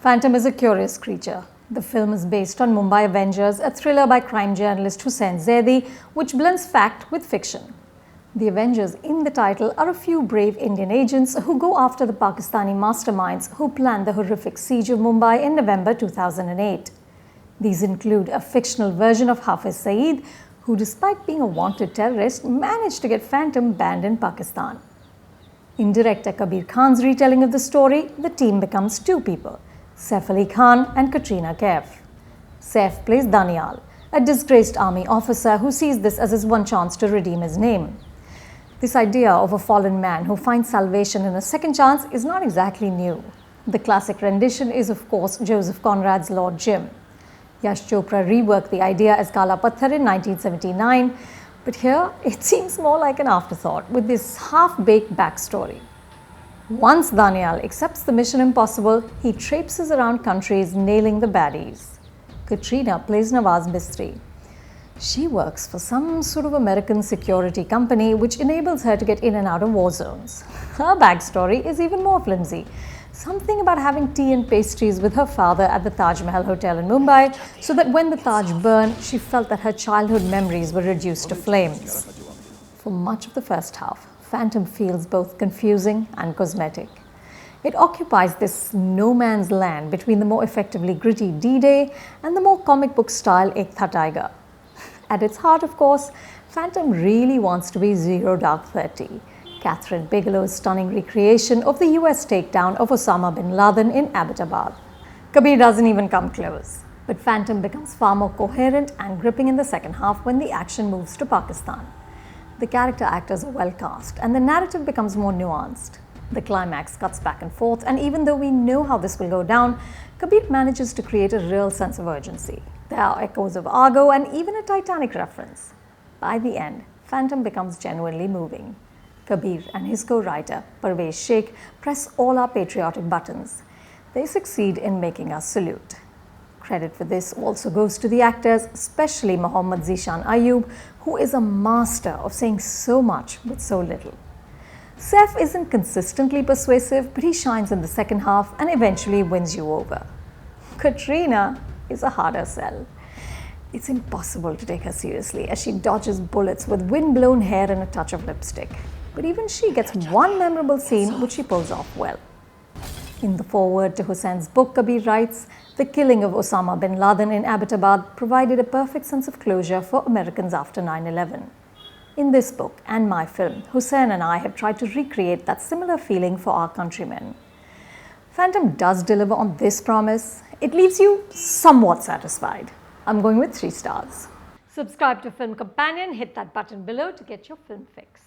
Phantom is a curious creature. The film is based on Mumbai Avengers, a thriller by crime journalist Hussain Zaidi, which blends fact with fiction. The Avengers in the title are a few brave Indian agents who go after the Pakistani masterminds who planned the horrific siege of Mumbai in November 2008. These include a fictional version of Hafiz Saeed, who despite being a wanted terrorist, managed to get Phantom banned in Pakistan. In director Kabir Khan's retelling of the story, the team becomes two people, Saif Ali Khan and Katrina Kaif. Saif plays Danial, a disgraced army officer who sees this as his one chance to redeem his name. This idea of a fallen man who finds salvation in a second chance is not exactly new. The classic rendition is, of course, Joseph Conrad's Lord Jim. Yash Chopra reworked the idea as Kala Patthar in 1979, but here it seems more like an afterthought with this half-baked backstory. Once Danial accepts the mission impossible, he traipses around countries nailing the baddies. Katrina plays Nawaz Mistry. She works for some sort of American security company which enables her to get in and out of war zones. Her backstory is even more flimsy. Something about having tea and pastries with her father at the Taj Mahal Hotel in Mumbai, so that when the Taj burned, she felt that her childhood memories were reduced to flames. For much of the first half, Phantom feels both confusing and cosmetic. It occupies this no man's land between the more effectively gritty D-Day and the more comic book style Ek Tha Tiger. At its heart, of course, Phantom really wants to be Zero Dark 30. Catherine Bigelow's stunning recreation of the US takedown of Osama bin Laden in Abbottabad. Kabir doesn't even come close. But Phantom becomes far more coherent and gripping in the second half when the action moves to Pakistan. The character actors are well cast and the narrative becomes more nuanced. The climax cuts back and forth, and even though we know how this will go down, Kabir manages to create a real sense of urgency. There are echoes of Argo and even a Titanic reference. By the end, Phantom becomes genuinely moving. Kabir and his co-writer, Parvez Sheikh, press all our patriotic buttons. They succeed in making us salute. Credit for this also goes to the actors, especially Mohammad Zishan Ayub, who is a master of saying so much with so little. Saif isn't consistently persuasive, but he shines in the second half and eventually wins you over. Katrina is a harder sell. It's impossible to take her seriously as she dodges bullets with wind-blown hair and a touch of lipstick. But even she gets one memorable scene which she pulls off well. In the foreword to Hussein's book, Kabir writes, "The killing of Osama bin Laden in Abbottabad provided a perfect sense of closure for Americans after 9/11. In this book and my film, Hussein and I have tried to recreate that similar feeling for our countrymen." Phantom does deliver on this promise. It leaves you somewhat satisfied. I'm going with 3 stars. Subscribe to Film Companion, hit that button below to get your film fix.